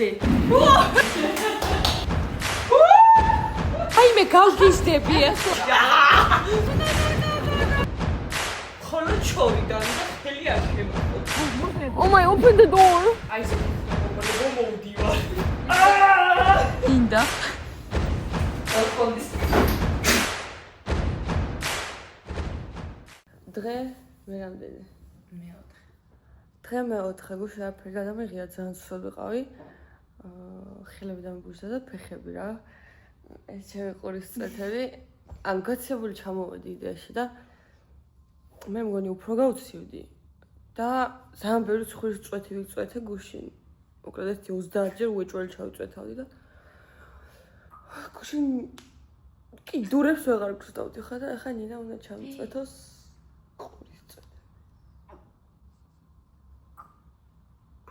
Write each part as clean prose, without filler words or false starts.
TikTok-ზე. აი მე გავგიზდები ახლა. ხოლო ჩორიდან და ხელი აღება. Oh my, open the door. აი ეს მომდივარ. ინდა. დღე ვერამდენი. დღე მეოთხე გუშინ არაფერი გადამიღია ძალიან სულ ვიყავი. ხელები დამიბურდა და ფეხები რა. ეს ჩემი ყურის წვეთები. ან გაცილებული ჩამოვედი იდეაში და მე მგონი უფრო გავცივდი და ძალიან ბევრი ცხვრის წვეთი ვიწვეთე გუშინ. უკრა 30 ჯერ უეჭველი ჩავიწვეთავდი და გუშინ კი დურებს ვეღარ გრძდავდი ხა და ახლა ნინა უნდა ჩამიწვეთოს ყურის წვეთი.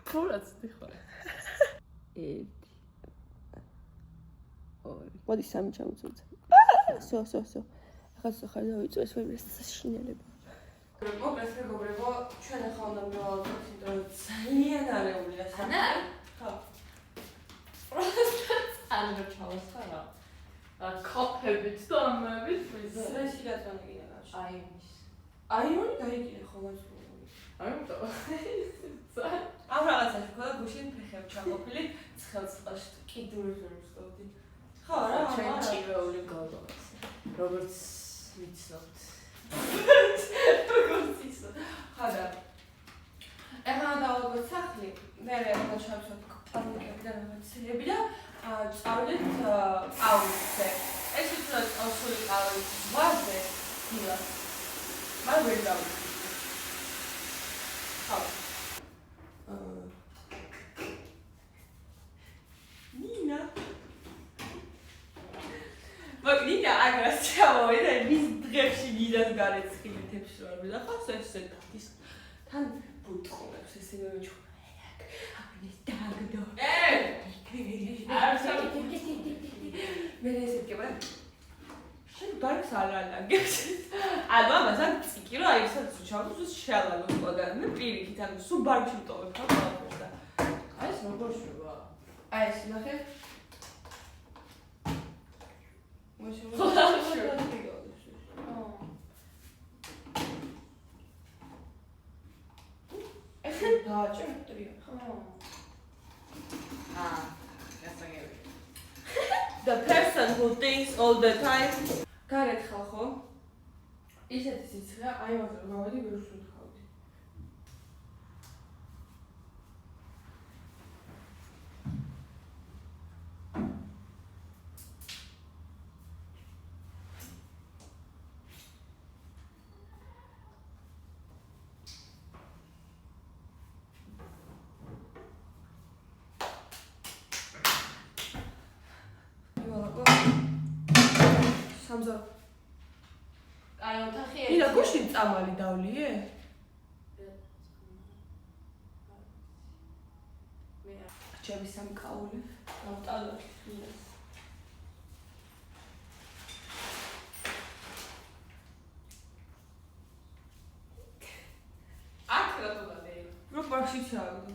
ფურაც დიხარ. მოდი სამი ჩამწვეთე. სო. ახლა ხარ დავიწვეს ვერა შინელება. მოკლედ მეგობრებო, ჩვენ ახლა უნდა მივავალოთ, იმიტომ რომ ძალიან არეულია. ანა? ხო. ანუ ჩავასხარა. კოფებით და ამებით ვიზა. სრესი გაწვანა კიდე გავში. აიმის. დაიგინე ხოლმე ძღული. აიმტო. ამ რაღაცაში ხო და გუშინ ფეხები ჩაყოფილი ცხელწყალში კიდურებს ვერ ვსწავდი. ხო რა, ჩვენ ჭირეული გავდოს. როგორც ვიცნობთ. ხადა. ეხლა დავაგოთ სახლი, მე ახლა ჩავცვათ პანიკები და რაღაცები და წავიდეთ პაუზზე. ეს უცბად წავსული ყავი ზღვაზე, დილა. მაგრამ ვერ დავიდე. ხო. ნინა. მაგნინა აგრას ჩავოვიდა ის დღეში გიდას გარეცხილეთებს ვარ და ხავს ესე ის თან ბუტყოლებს ესე მე ვიჩხო აკნის დაგდო მე ესე კება შენ ბარკს ალალაგებს ანუ ამასან ციკი რა ისაც ჩავუს შეალაგოს ყველა მე პირიქით ანუ სულ ბარკში ვტოვებ ხა ყველაფერს და აი ეს როგორ შევა აი ეს ნახე The person who thinks all the time. გარეთ ხალხო. ისეთი სიცხე, აი მაგას გავადი ვერ ვშუთხავდი. სამზო. აი ოთახი იდა გუშინ წამალი დავლიე? მე ჩემი სამკაული დავტალოთ ის. აქ რა თქმა რო პარკში ჩავიდე.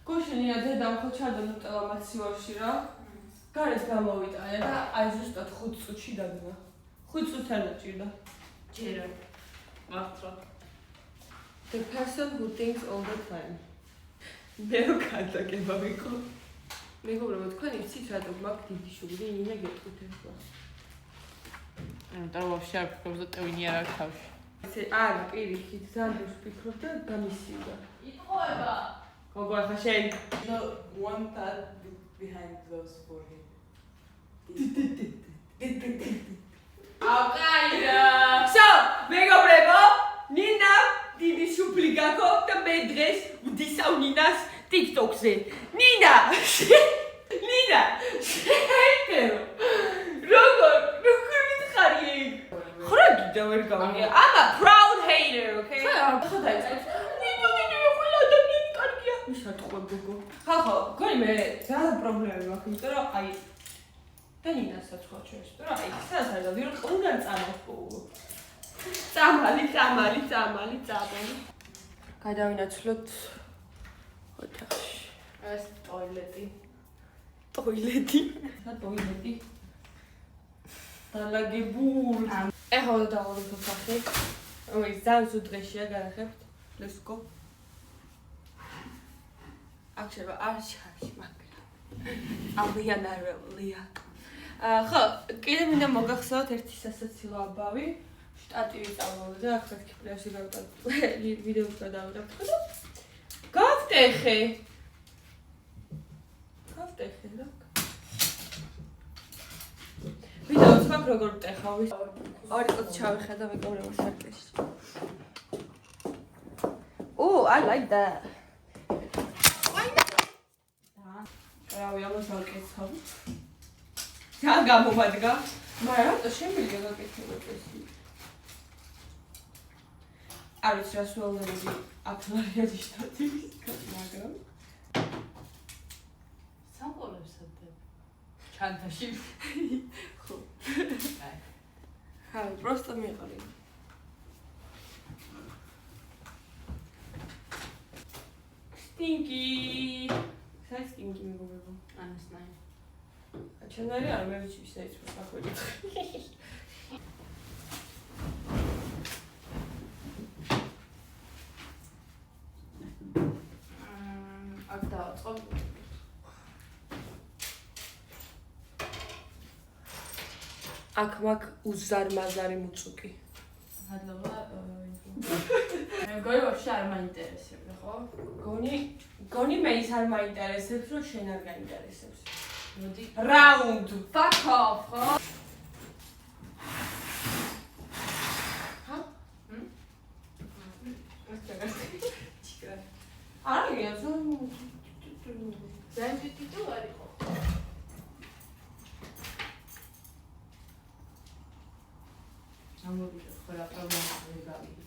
გუშინია დედამ ხო ჩადო ნუტელა მაცივარში რა. გარეთ გამოვიტანე და აი ზუსტად 5 წუთში დაგნა. 5 წუთთან უჭირდა. ჯერო. მართლა. The person who thinks all the time. მე რო გადაგება ვიყო. მეგობრებო, თქვენ იცით რატომ მაქვს დიდი შუბლი, ნინა გეტყვით ახლა. და ვაფშე არ ფიქრობ და ტევინი არ აქვს თავში. ესე არა, პირიქით, ძალიან ვფიქრობ და გამისივდა. იტყოება. გოგო ახლა შენ The one that behind those forehead. აკაიდა. So, მეგობრებო, ნინა დიდი შუბლი გაქვს და მე დღეს ვდისავ ნინას TikTok-ზე. ნინა! ნინა! შეეტერო. როგორ მითხარი ეგ? ხრა გიდა ვერ გავიგე. I'm a proud hater, okay? ხო დაიწყებს. ნინო დიდი ხოლა ადამიანი კარგია. მიშატყვა გოგო. ხახო, გონი მე ძალიან პრობლემები მაქვს, იმიტომ რომ აი და ნინასაც ხო ჩვენს, იმიტომ რომ აი სადაც არის და ვირ ყუნგან წამოხო. წამალი. გადავინაცვლოთ ოთახში. ეს ტოილეტი. ტოილეტი. ტოილეტი. დალაგებულ. ეხლა უნდა დავაყენოთ ოთახი. რომელიც ძალიან სულ დღეშია გადახებთ. Let's go. აქ შეიძლება არ შარში მაგრამ. ამიანარელია. ხო, კიდე მინდა მოგახსოვოთ ერთი სასაცილო ამბავი. შტატივი წამოვიდა და ახლა კიპრიაში გავუტანთ ვიდეოს გადავიღებთ ხო? გავტეხე რა. ვიდეოს მაგ როგორ ვტეხავ? ორი წუთი ჩავიხედა მეკობრება სარკეში. Oh, I like that. რავი, ამას ვაკეთებ. ძალიან გამომადგა. მაგრამ რატო შემიძლია გაკეთებოთ ეს? არ ვიცი რას ველოდები აფლარიად შტატივის, მაგრამ სამყურებს ადებ. ჩანთაში. ხო. ხა, просто მიყარი. სტინკი. სასტინკი მეგობრებო. ანასნაი. ჩანარი არ მე ვიცი ისა ის ფაქტორი. აქ დავაწყობ. აქ მაგ უზარმაზარი მუწუკი. მადლობა. მე გოიოში არ მაინტერესებდა, ხო? გონი მე ის არ მაინტერესებს, რომ შენ არ გაინტერესებს. მოდი. Round. Fuck off, ხო? არია ძალიან ტიტულ არ იყო. ამოვიდა ხო რა პრობლემა გავიგე.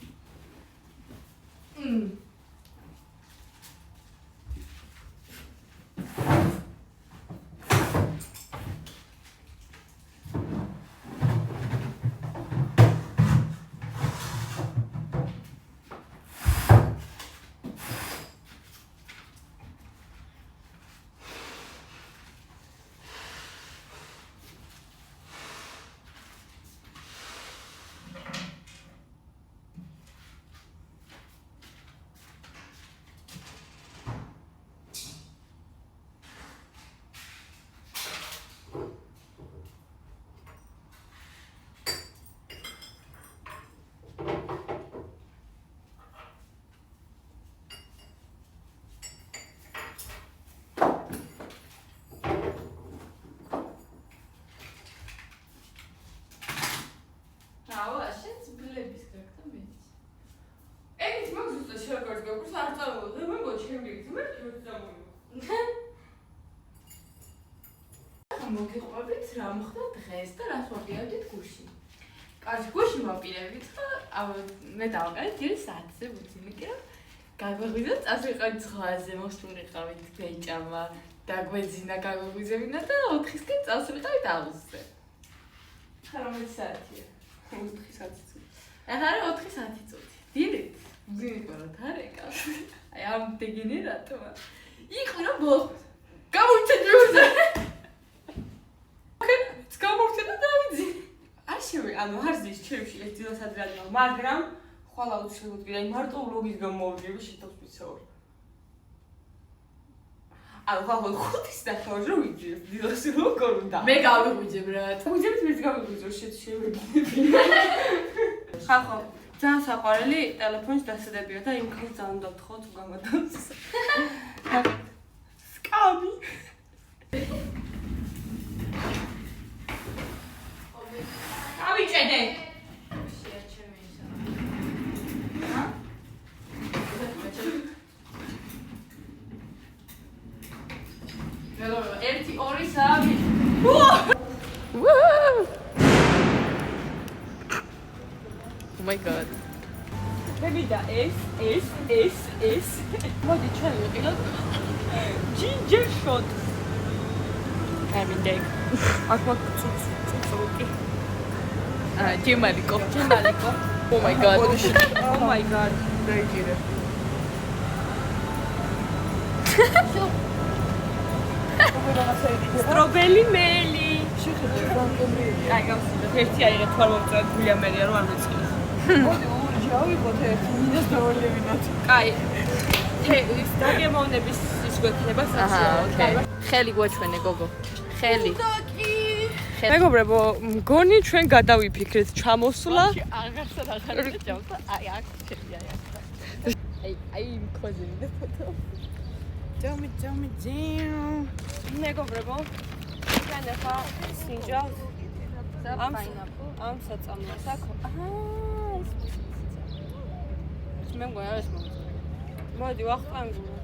მოგიყვებით რა მოხდა დღეს და რას ვაგიავდით გუში. კარგი, გუში მოპირებით ხო? მე დავყავით ჯერ საათზე ვუძინე კი რა. გაგვეღვიძა წასვიყავით ზღვაზე, მოსულიყავით გეჭამა, დაგვეძინა, გაგვეღვიძებინა და 4-ისკენ წასვიყავით აუზზე. ხა რომელი საათია? 4 საათი წუთი. ახლა 4 საათი წუთი. დილით ვზინიყავთ არეკა. აი ამ დეგენერატოა. იყო რა ბოლოს. გამოიცა ჯუზე. გამორჩენა დავიძი. არ შევი, ანუ არ ზის ჩემში ეს დილასადრალია, მაგრამ ხვალ აუცილებლად კიდე მარტო ვლოგის გამოვიდები შეთავს ვიცაურ. ანუ ხვალ 5-ის დახევარ რომ ვიძიებ დილას როგორ უნდა. მე გავიღვიძებ რა. ვიძებთ მეც გავიგვიძო შევეგინები. ხახო, ძალიან საყვარელი ტელეფონის დასადებია და იმ ხალხს ძალიან დავთხოვთ გამოდავს. სკამი. ავიჭედე. ერთი, ორი, სამი. Oh my god. მევიდა ეს. მოდი ჩვენ ვიყიდოთ Ginger shot. having day. აქ მაგ წუწუკი. ჯემალიკო. Oh my god. Oh my god. დაიჭირე. სტრობელი მელი. შეხედე რამოდენია. აი გავსიდოთ. ერთი აიღეთ 12 წელი გულია მელია რომ არ მეწყეს. მოდი ორი ჯავიღოთ ერთი მინას დავალევინოთ. კაი. ის დაგემოვნების ის გვექნება ოკეი. ხელი გვეჩვენე გოგო. ხელი. მეგობრებო, მგონი ჩვენ გადავიფიქრეთ ჩამოსვლა. აღარსა ჩავსა. აი აქ შედი აი აქ. აი მქონი ფოტო. Tell me down. მეგობრებო, ჩვენ ახლა სინჯავს ამ საწამლას აქ. მე მგონი არის მომწონს. მოდი ვახტანგულო.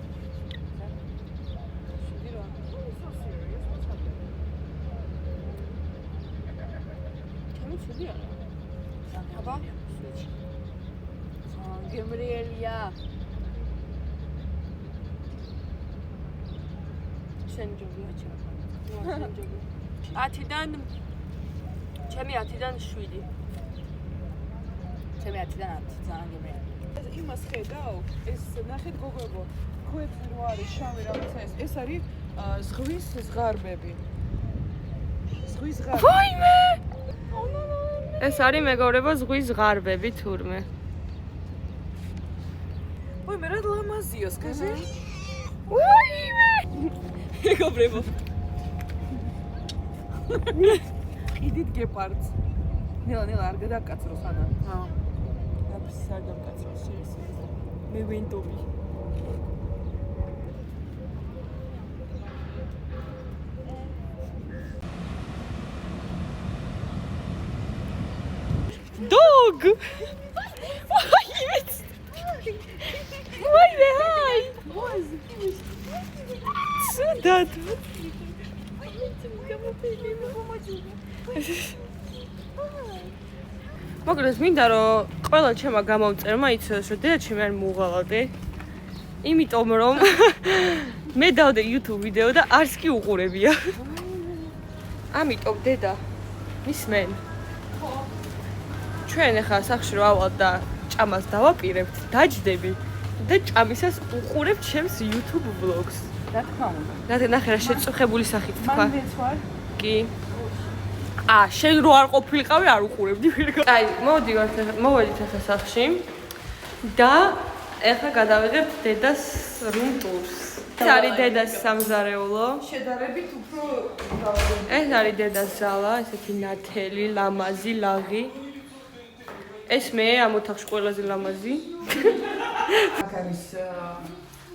ჩუდი არა. აბა, გემრიელია. შენ ჯობია ჩემ. 10-დან ჩემი 10-დან 7. ჩემი 10-დან 10 ძალიან გემრიელია. იმას ხედავ, ეს ნახეთ გოგოებო, ქვებზე რო არის შავი რაღაცა ეს არის ზღვის ზღარბები. ზღვის ზღარბები. ვაიმე! ეს არის მეგობრებო ზღვის ზღარბები თურმე. ой, მე რა ლამაზია, скажи. ვაიმე! მეგობრებო. ყიდით გეპარდს. ნელა არ გადაკაცროს ანა. დაფის არ დამკაცროს შეიძლება. მე ვინდომი. Dog! Ваime, hi! Сюда. მაგრამ მინდა რომ ყველა ჩემმა გამოვწერმა იცოდეს რომ დედა ჩემი არ მოუღალატე. იმიტომ რომ მე დავდე YouTube ვიდეო და არც კი უყურებია. ამიტომ დედა მისმენ. ჩვენ ახლა სახში რო ავალ და ჭამას დავაპირებთ, დაჯდები და ჭამისას უყურებთ ჩემს YouTube vlogs. რა თქმა უნდა. ნახე რა შეწუხებული სახით თქვა. მან მეცვალ. კი. შენ რო არ ყოფილიყავი, არ უყურებდი ვერგა. აი, მოვედით ახლა სახში და ახლა გადავიღებთ დედას room tours. ეს არის დედას სამზარეულო. შედარებით უფრო გავაგებთ. ეს არის დედას ზალა, ესეთი ნათელი, ლამაზი, ლაღი. ეს მე ამ ოთახში ყველაზე ლამაზი. აქ არის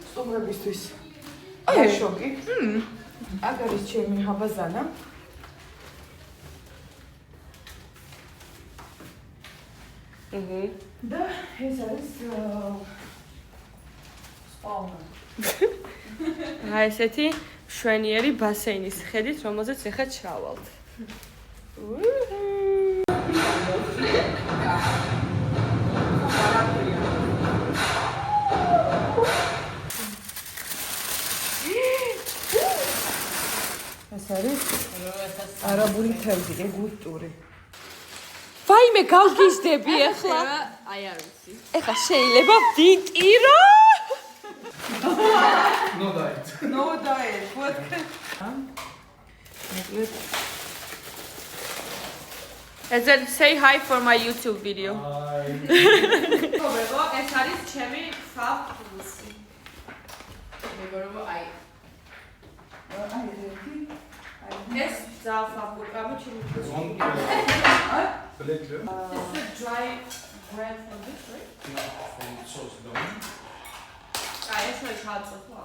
სტუმრებისთვის. აი შოკი. აქ არის ჩემი ჰაბაზანა. და ეს არის სპაუნა. აი ესეთი შვენიერი ბასეინის ხედით, რომელზეც ახლა ჩავალთ. ეს არის არაბული თევზი, ეგურტური. ვაიმე გავგიზდები ახლა. აი არ ვიცი. ეხლა შეიძლება ვდიტირო. No diet. What? Ezra, say hi for my YouTube video. Hi. მეგობრებო, ეს არის ჩემი ფაფუსი. მეგობრებო, აი ეს ზალფაფურკამი ჩემი ფაფუსი. One plate. This is dry bread from this, right? No, from sauce done. აი, ეს მე ჩააწვეთო.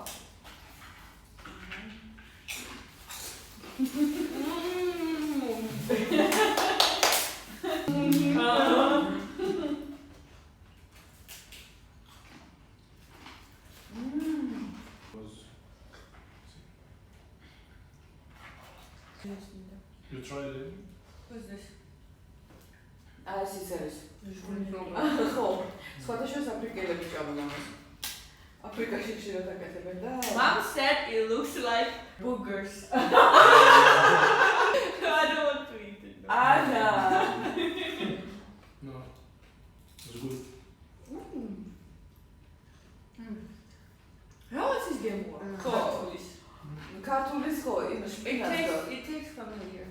You tried it? What's this? ეს ის არის. ხო. სხვადასხვა აფრიკელები ჭამენ ამას. აფრიკაში ხშირად აკეთებენ და Mom said it looks like boogers. I don't want to eat it. ანა. No. It's good. Რაღაც ის გემოა. ხო. ქართულის ხო, შპინატი. It takes familiar.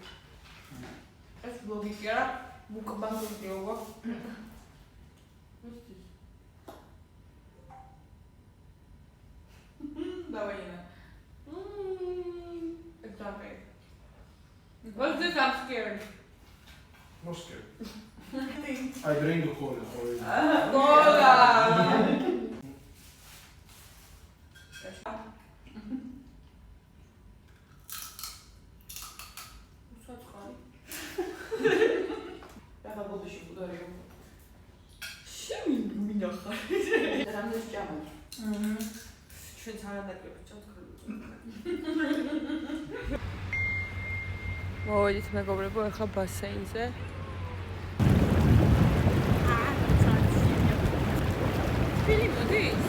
ეს ბლოგი კი არა, მუკბანგი გეობა. Давай, Ина. It's not big. What's this? I'm scared. Not scared. I drink the cola already. Cola. რა ბოდიში ბუდარიო. შენ მინახარ. რამდენი ჭამა? ჩვენ სანადაკები ჭამთ მოვედით მეგობრებო, ახლა ბასეინზე. ფილი მოდის?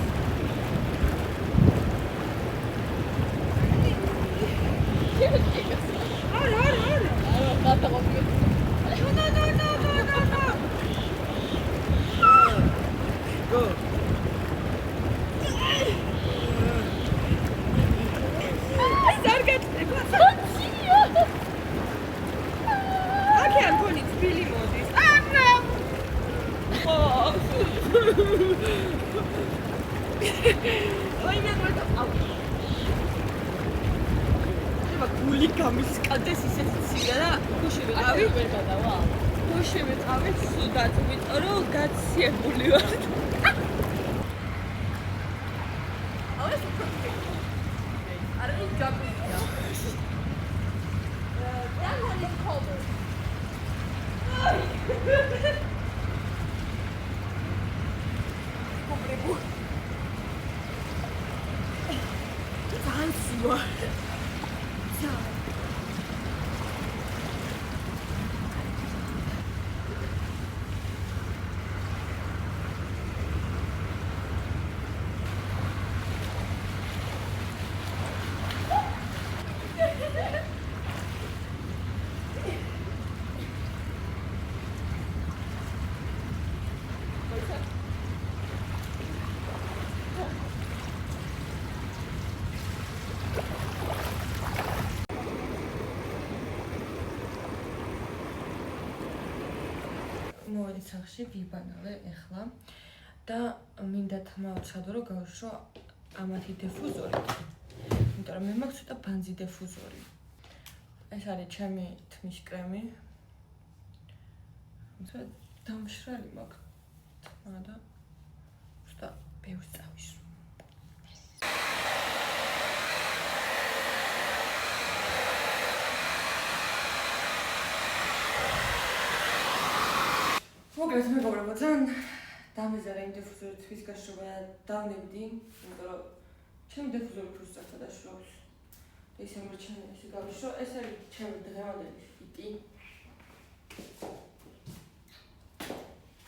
გული გამისკდეს ისეთ ცირა და გუში ვიყავი ვერ გადავა. გუში ვიყავი სუდად, იმიტომ რომ გაციებული ვარ. აუეს პროფიტი. არ არის ჯაკუზია. That one is colder. Comprebo. Tansiwa. მოვედით სახლში, ვიბანავე ახლა და მინდა თმავცადო რომ გავშო ამათი დიფუზორით. იმიტომ რომ მე მაქვს ცოტა ბანძი დიფუზორი. ეს არის ჩემი თმის კრემი. თუმცა დამშრალი მაქვს თმა და უბრალოდ ბევრს წავისვრო. მოგეთ მეგობრებო, ძალიან დამეზარა იმ დიფუზორის თვის გაშრობა და დავნებდი, იმიტომ რომ ჩემი დიფუზორი ფრუსტრაციას დაშრობს. ისე მორჩენია ისე გავიშრო, ეს არის ჩემი დღევანდელი ფიტი.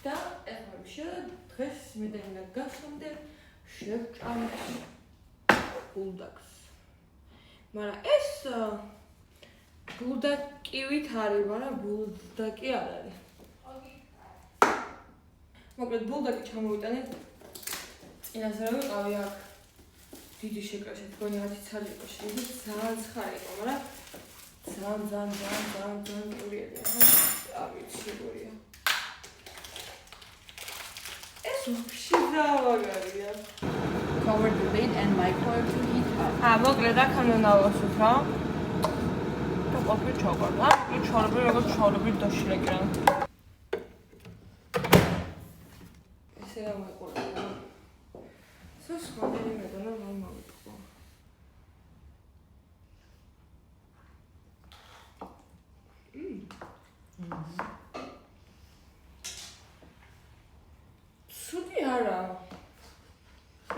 და ეხლა დღეს მედენა გასამდე შევჭამთ ბულდაკს. მაგრამ ეს ბულდაკივით არის, მაგრამ ბულდაკი არ არის. მოკლედ ბულდაკი ჩამოვიტანეთ. წინასწარ ვიყავი აქ დიდი შეკრაში, თქვენი რაღაცი ცალი იყო შედი, ძალიან ცხარი იყო, მაგრამ ძალიან ურიელია, ხო? არ ვიცი როგორია. ეს ვაფშე დავაგარია. Cover the lid and microwave to heat up. მოკლედ აქ უნდა ავასოთ რა. და ყოფილი ჩაგვარდა. ის ჩორები როგორც ჩორები დაშლეკრა. ესე გამიყურა. სოხმადები მეტანა რომ მოვიტყო. სუდი არა.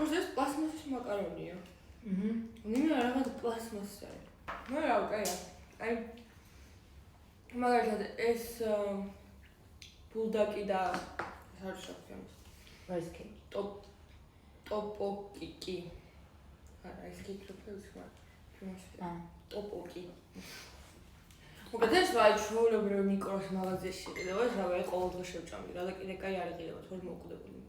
ეს პლასმასის მაკარონია. ნინა რაღაც პლასმასი არის. მაგრამ კაია. აი მაგალითად ეს ბულდაკი და არ შევქენ. Rice cake. ტოპოკიკი. არა, ეს კითხვებს ვარ. ტოპოკი. უკეთ ეს ვაი ჩვეულებრივი მიკროს მაღაზიაში იყიდება, ეს რავი ყოველ დღე შევჭამდი რა და კიდე კაი არ იყიდება, თორემ მოკვდებული.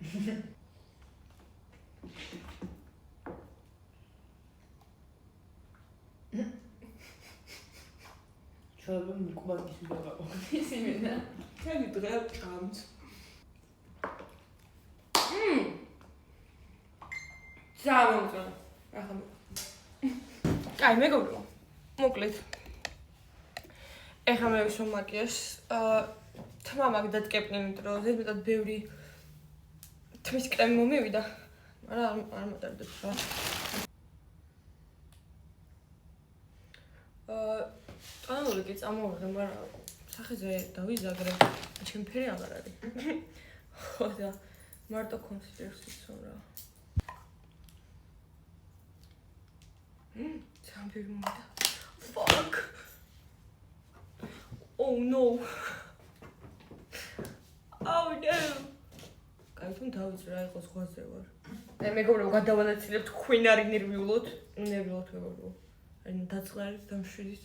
ჩვეულებრივი მიკროს მიღება. ისინი და თელი დღე ჭამთ. ზამონწო. ახლა აი მეგობრო. მოკლედ. ეხლა მე ვისვამ მაკიაჟს. თმა მაგდატკეპნი, იმიტომ რომ ზედმეტად ბევრი თმის კრემი მომივიდა. მაგრამ არ მატარდებს რა. ტანული კი წამოვიღე, მაგრამ სახეზე დავიზაგრე. ჩემი ფერი აღარ არის. ხო და მარტო კონსილერს იცო რა. Champion მომდა. Fuck. Oh no. Oh no. კაითომ დავიწყე რა იყოს ხვაზე ვარ. მე მეგობრებო გადავალეცილებთ თქვენ არის ნერვიულოთ მეგობრებო. აი დაწყარით დამშვიდით.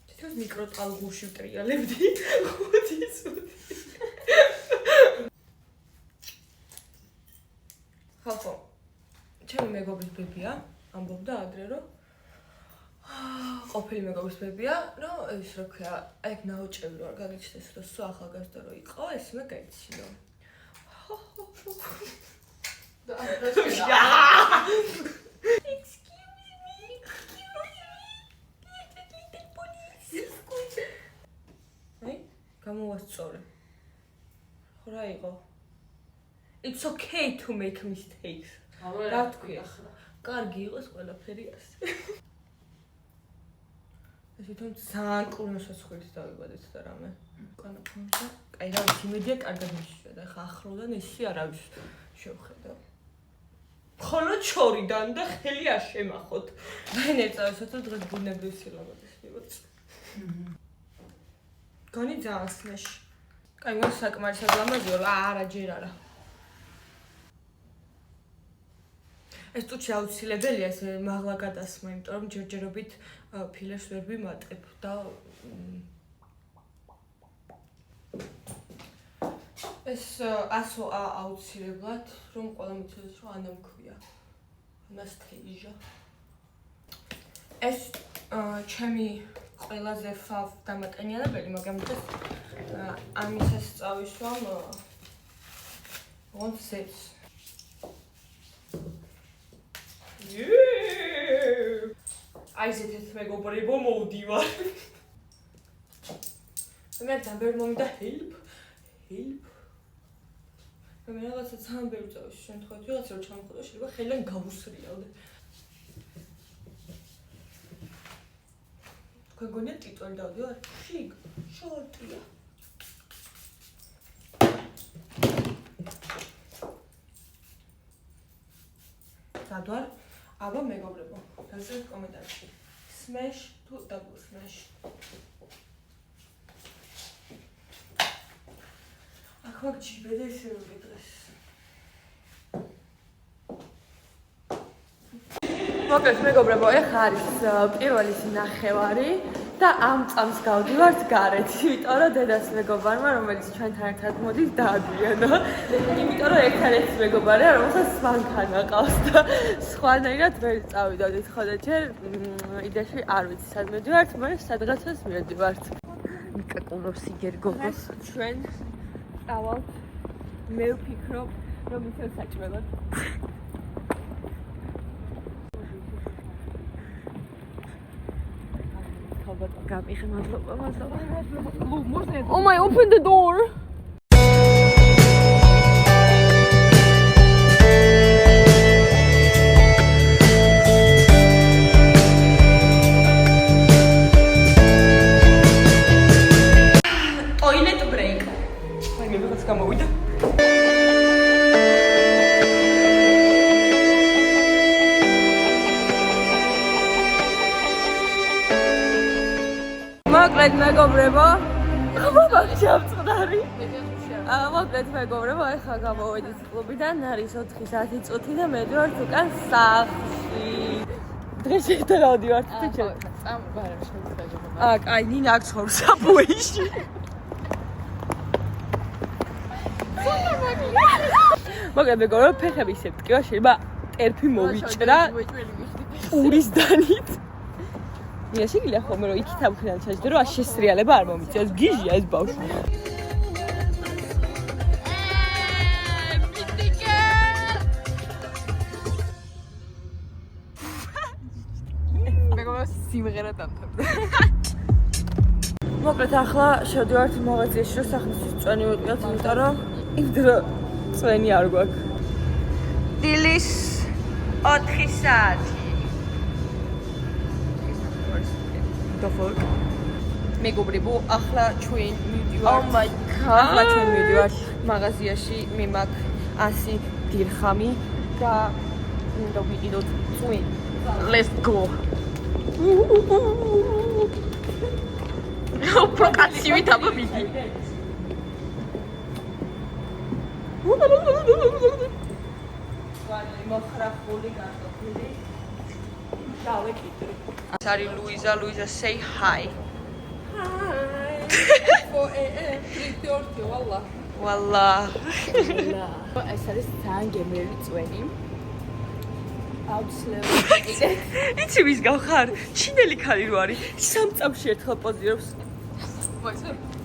თვითონ მიკროწყალღურში ვტრიალებდი. ხუთის. ხალხო. ჩემი მეგობრის ბებია ამბობდა ადრე რომ ყოფილი მეგობრის ბებია რომ ის რა ქვია აი ნაოჭები რო არ გაგიჩნდეს რომ სულ ახალგაზრდა რო იყო ეს მე გაიცინო აი გამოვასწორე ხო რა იყო It's okay to make mistakes რა თქვია კარგი იყოს ყველაფერი ასე. ეს თვითონ ძალიან კურნოსას ხვილს დავიბადეთ და რამე. კანაფონზე. აი რა ვიცი, იმედია კარგად მიშვა და ხა ახლოდან ისი არავის შევხედა. ხოლო ჩორიდან და ხელი არ შემახოთ. მე ნეწავსოთ დღეს ბუნებრივი სილამაზეს მივაც. გონი ძალიან სმეში. კაი მე საკმარისად ლამაზია რა არა ჯერ არა. ეს თუ შეაუცილებელია ეს მაღლა გადასმა, იმიტომ რომ ჯერჯერობით ფილებს ვერ ვიმატებ და ეს ასო აუცილებლად რომ ყველა მიცოდეს რომ ანა მქვია. ანასთეზია. ეს ჩემი ყველაზე ფავ დამატენიანებელი, მაგრამ ეს ამისას წავისვამ ონსებს აი ზეთეთ მეგობრებო მოვდივარ. მე დამბერ მომდა help. მე რაღაცა ძალიან ბევრი წავის შემთხვევით რაღაცა რომ ჩამოხდა შეიძლება ხელიდან გავუსრიალდე. თქვენ გონიათ ტიტული დავდივარ? შიგ, შორტია. სადვარ? აბა მეგობრებო, გასცეთ კომენტარში. Smash თუ double smash. აქ მაგ ჯიბედა ისე ვიგდრეს. მოკლედ მეგობრებო, ეხა არის პირველი ნახევარი და ამ წამს გავდივართ გარეთ, იმიტომ რომ დედას მეგობარმა, რომელიც ჩვენთან ერთად მოდის, დაადვიანა. იმიტომ რომ ერთადერთი მეგობარია, რომელსაც მანქანა ყავს და სხვანაირად ვერ წავიდოდით, ხო და ჯერ იდეაში არ ვიცი სად მივდივართ, მაგრამ სადღაცას მივდივართ. მიკაკუნობს იგერ გოგოს. ჩვენ წავალთ. მე ვფიქრობ, რომ ისევ საჭმელად. Gabi, mადლობა. Oh my, open the door. Toilet break. Ai, მე ვიღაც გამოვიდა. მოკლედ მეგობრებო, გამოვაგჭავწყდარი. მოკლედ მეგობრებო, ეხლა გამოვედით კლუბიდან, არის 4:10 წუთი და მე ვდივართ უკან სახლში. დღეს შევდივართ თუ ჩა. წამ ბარემ შევდივართ. აი ნინა აქ ცხოვრობს აბუეში. მაგრამ მეგობრებო, ფეხები ისე მტკივა, შეიძლება ტერფი მოვიჭრა პურის დანით. მე შეგიძლია ხოლმე რომ იქით ამქნან ჩაჯდე რომ შესრიალება არ მომიწევს. გიჟია ეს ბავშვი. მეგობრებო, სიმღერა დამთავრდა. მოკლედ ახლა შევდივართ მაღაზიაში რომ სახნისთვის წვენი ვიყიოთ, იმიტომ რომ წვენი არ გვაქვს. დილის 4 საათი. მეგობრებო, ახლა ჩვენ მივდივართ. Oh my god. ახლა ჩვენ მივდივართ მაღაზიაში, მე მაქვს 100 დირხამი და უნდა ვიყიდოთ წვენი. Let's go. პროკაცივით აბა მიდი. ვანი მოხრახული გასოფილი. დავეკიდე. ეს არის ლუიზა, say hi. Hi. 4 AM 3:30 ვალლა. ვალლა. ეს არის ძალიან გემრიელი წვენი. აუცილებლად. იცი ვის გავხარ? ჩინელი ქალი რო არის. 3 წამში ერთხელ პოზირებს.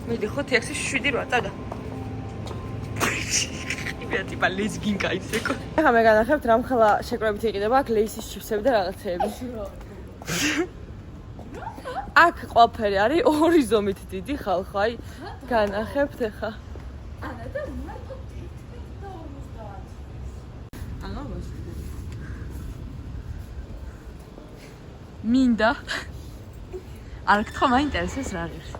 მიდი ხო 7-8 წადა. იბიატი ლესგინკა ისეკო. ახლა მე განახებთ რამ ხლა შეკრებით იყიდება აქ ლეისის ჩიფსები და რაღაცეები. აქ ყველაფერი არის 2 ზომით დიდი ხალხო, აი განახებთ ახლა. ანა და მარტო 50. ანუ მინდა არ გთხრა მაინტერესებს რა ღირს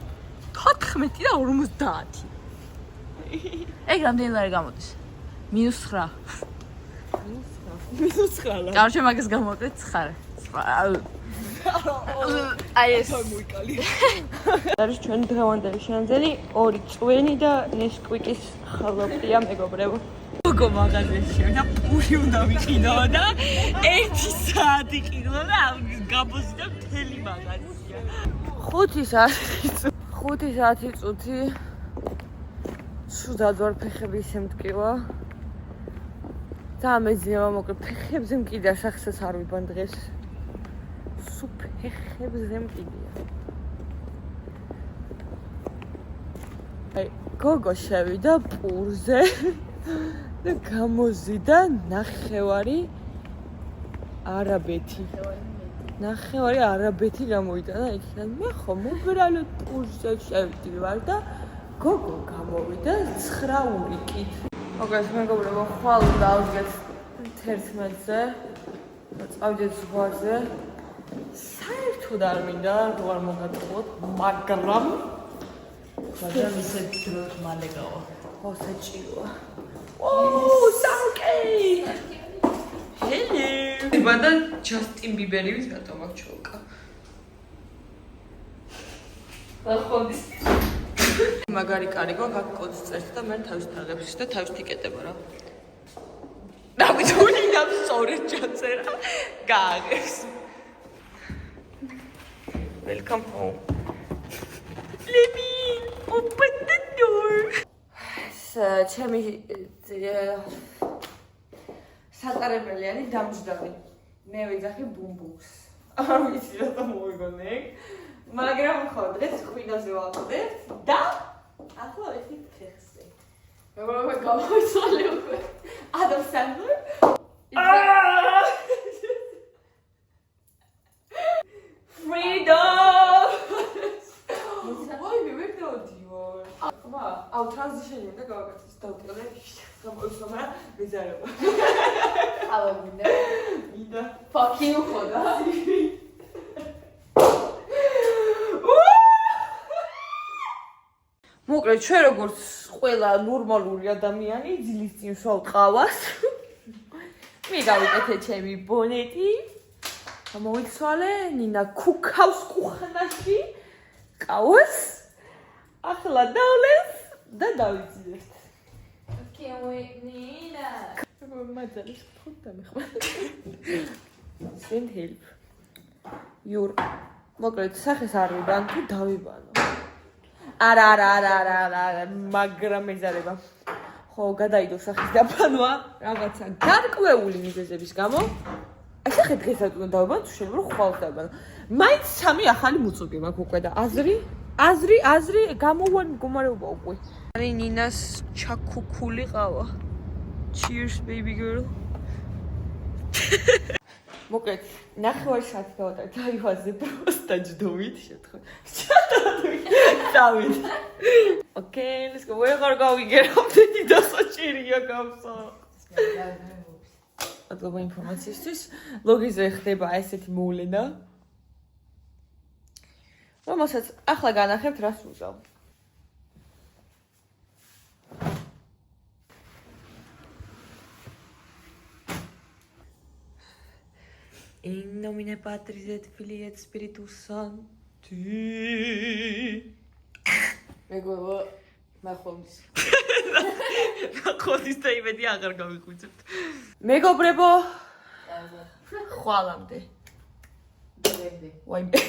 14 და 50 ეგ რამდენი ლარი გამოდის -9 -9 კარჩე მაგას გამოვაკეთე 9 აი ეს მოიკალი არის ჩვენ დღევანდელი შენძელი 2 წვენი და ნესკვიკის ხალოფია მეგობრებო გოგო მაღაზიაში და პური უნდა ვიყიდო და 1 საათი ყიდო და გაბოზდა მთელი მაღაზია 5 საათი წუთი სუდად ვარ ფეხები ისე მტკივა და ამეძინება მოკლედ ფეხებზე მკიდია სახსას არ ვიბან დღეს სუ ფეხებზე მკიდია აი გოგო შევიდა პურზე და გამოზიდა ნახევარი არაბეთი გამოვიდა და იქიდან მე ხომ უბრალოდ პურზე შევდივარ და გოგო გამოვიდა 9 ურიკით. მოგეს მეგობრებო, ხვალ უნდა ავდგეთ 11-ზე და წავიდეთ ზღვაზე. საერთოდ არ მინდა რო არ მოგაწყვოთ, მაგრამ ისე დროც მალე გავა. ხო, საჭიროა. ოუ, საკეი! ჰელო! იბადა ჯასტინ ბიბერის გატოვა ჩოლკა. ახონდის მაგარი კარი გვაქვს აქ კოდს წერს და მე თავის თაღებს და თავის ტიკეტება რა. დავიძული ამ სწორედ ჩაწერა. გააღებს. Welcome home. Let me open the door. ჩემი სატარებელი არის დამჯდარი. მე ვიძახი ბუმბუქს. არ ვიცი რა მოვიგონე. მაგრამ ხო დღეს ხვინაზე ვაყდეთ და ახლა ვიხით ფეხზე. მეგობრებო, გამოვიცვალე უკვე. Adam Sandler. Freedom! Why we were doing? Come on. I'll transition in the garden. Stop it. Come on, Summer. Bizarre. Hello, Ida. Fuck you, khoda. მოკლედ ჩვენ როგორც ყველა ნორმალური ადამიანი ძილის წინ ვშავ ყავას. მე გავიკეთე ჩემი ბონეტი. მოვიცვალე ნინა ქუქავს კუხნაში. ყავს. ახლა დავლეს და დავიძინებთ. Okay, wait, Nina. მაძალის ხოთ დამეხმარება. Send help. Your მოკლედ სახეს არ ვიბან თუ დავიბანო. არა, მაგრამ მეზარება. ხო, გადაიდო სახის დაბანვა, რაღაცა გარკვეული მიზეზების გამო. აი სახე დღესაც უნდა დავიბანო, თუ შეიძლება რომ ხვალ დავიბანო. მაინც 3 ახალი მუცუგი მაქვს უკვე და აზრი გამოვან მდგომარეობა უკვე. არი ნინას ჩაქუქული ყავა. Cheers baby girl. მოკლედ, 9 საათი დავატარე დაივაზე პროსტა ჯდომით შეთხო. დავით. Okay, let's go. ვეღარ გავიგერავდი დასაჭირია გამსა. ატყობა ინფორმაციისთვის, ლოგიზე ხდება ესეთი მოვლენა. რომელსაც ახლა განახებთ რას უზავ. In nomine Patris et Filii et Spiritus Sancti. მეგობრებო, ნახონს. ხოდის და იმედი აღარ გავიხვიცებთ. მეგობრებო, ხვალამდე. დემდე. ვაიმე.